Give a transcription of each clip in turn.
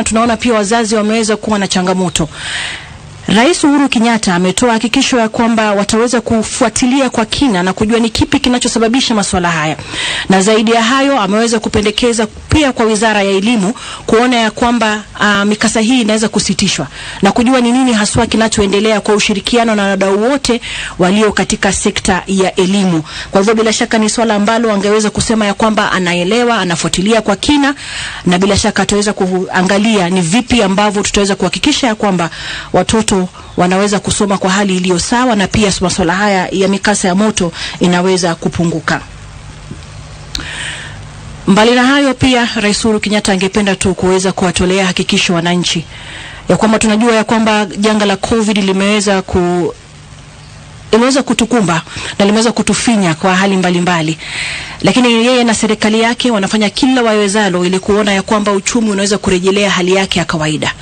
Tunaona pia wazazi wameweza kuwa na changamoto. Rais Uhuru Kenyatta ametoa hakikisho ya kwamba wataweza kufuatilia kwa kina na kujua ni kipi kinachosababisha masuala haya. Na zaidi ya hayo ameweza kupendekeza pia kwa Wizara ya Elimu kuona ya kwamba mikasa hii inaweza kusitishwa na kujua ni nini haswa kinachoendelea kwa ushirikiano na wadau wote walio katika sekta ya elimu. Kwa hivyo bila shaka ni swala ambalo angeweza kusema ya kwamba anaelewa, anafuatilia kwa kina, na bila shaka ataweza kuangalia ni vipi ambavyo tutaweza kuhakikisha ya kwamba watoto wanaweza kusoma kwa hali iliyo sawa, na pia masuala haya ya mikasa ya moto inaweza kupunguka. Mbali na hayo pia Rais Uhuru Kenyatta angependa tu kuweza kuwatolea hakikisho wananchi ya kwamba tunajua ya kwamba janga la COVID limeweza kutukumba na limeweza kutufinya kwa hali mbalimbali. Lakini yeye na serikali yake wanafanya kila wawezalo ili kuona ya kwamba uchumi unaweza kurejelea hali yake ya kawaida.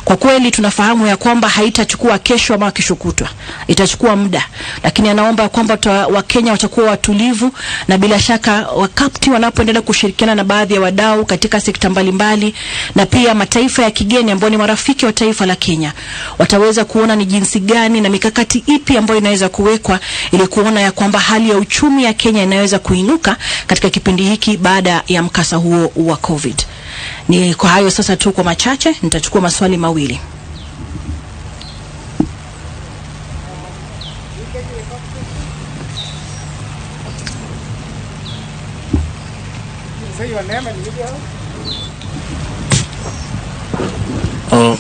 Kwa kweli tunafahamu ya kwamba haitachukua kesho ama kesho kutwa. Itachukua muda. Lakini anaomba kwamba Wakenya watakuwa watulivu, na bila shaka wakati wanapoendelea kushirikiana na baadhi ya wadau katika sekta mbalimbali na pia mataifa ya kigeni ambao ni marafiki wa taifa la Kenya, wataweza kuona ni jinsi gani na mikakati ipi ambayo inaweza kuwekwa ili kuona ya kwamba hali ya uchumi ya Kenya inaweza kuinuka katika kipindi hiki baada ya mkasa huo wa COVID. Ni kwa hayo sasa tu kwa machache, nitachukua maswali mawili.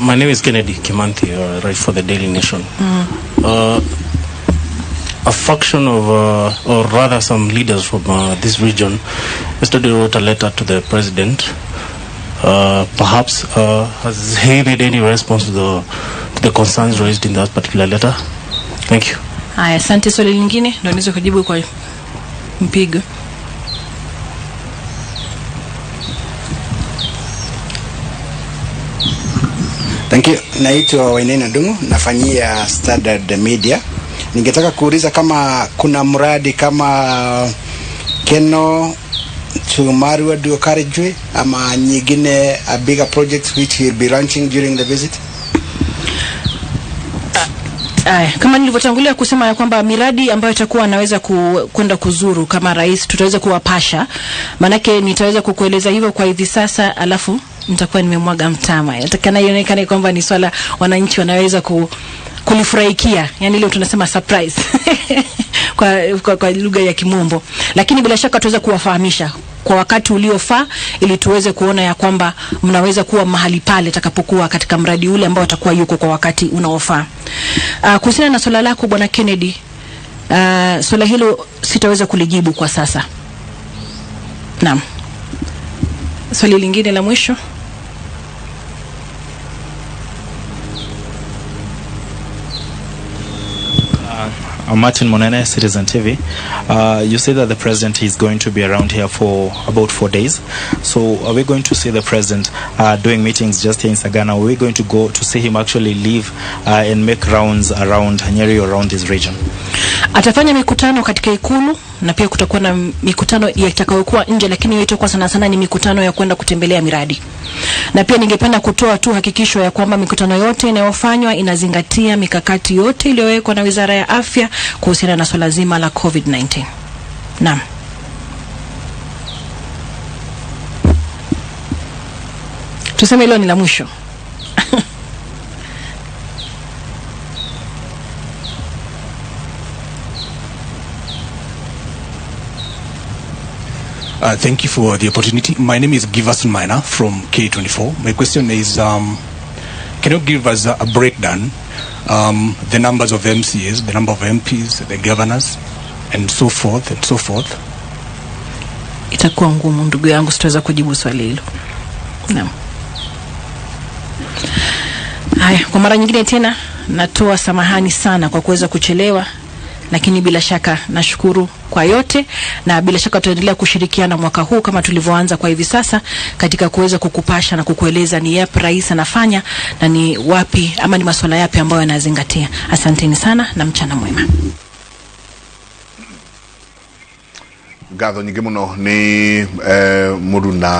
My name is Kennedy Kimanthi, right for the Daily Nation. A faction of, or rather some leaders from this region yesterday wrote a letter to the president. Perhaps has he made any response to the concerns raised in that particular letter? Thank you. Haya, asante. Swali lingine ndio niweze kujibu kwa mpigo. Thank you. Naitwa Wainena Dungu, nafanyia Standard Media. Ningetaka kuuliza kama kuna mradi kama Keno to Marwa Duo Carriageway ama nyingine a bigger project which he'll be launching during the visit. Kama nilivyotangulia kusema ya kwamba miradi ambayo itakuwa anaweza kwenda kuzuru kama rais tutaweza kuwapasha, manake nitaweza kukueleza hivyo kwa hivi sasa, alafu nitakuwa nimemwaga mtama. Yatakana ionekane kwamba ni swala wananchi wanaweza kulifurahikia, yani leo tunasema surprise kwa lugha ya Kimombo. Lakini bila shaka tuweza kuwafahamisha kwa wakati uliofaa ili tuweze kuona ya kwamba mnaweza kuwa mahali pale takapokuwa katika mradi ule ambao atakuwa yuko kwa wakati unaofaa. Kuhusiana na swala lako Bwana Kennedy, swala hilo sitaweza kulijibu kwa sasa. Naam. Swali lingine la mwisho. Martin Monene, Citizen TV. You say that the president is going to be around here for about 4 days. So are we going to see the president doing meetings just here in Sagana? Are we going to go to see him actually leave and make rounds around Nyeri or around this region? Atafanya mikutano katika ikulu na pia kutakuwa na mikutano itakayokuwa nje, lakini hiyo itakuwa sana sana ni mikutano ya kwenda kutembelea miradi. Na pia ningependa kutoa tu hakikisho ya kwamba mikutano yote inayofanywa inazingatia mikakati yote iliyowekwa na Wizara ya Afya kuhusiana na swala zima la COVID-19. Naam. Tuseme hilo ni la mwisho. Thank you for the opportunity. My name is Giverson Minor from K24. My question is, can you give us a breakdown, the numbers of MCAs, the number of MPs, the governors, and so forth and so forth? Itakuwa ngumu ndugu yangu, sitaweza kujibu swali hilo. Naam. Haya, kwa mara nyingine tena natoa samahani sana kwa kuweza kuchelewa. Lakini bila shaka nashukuru kwa yote, na bila shaka tutaendelea kushirikiana mwaka huu kama tulivyoanza kwa hivi sasa katika kuweza kukupasha na kukueleza ni yapi rais anafanya na ni wapi ama ni masuala yapi ambayo anazingatia. Asanteni sana na mchana mwema. Gatho nyingi muno ni muruna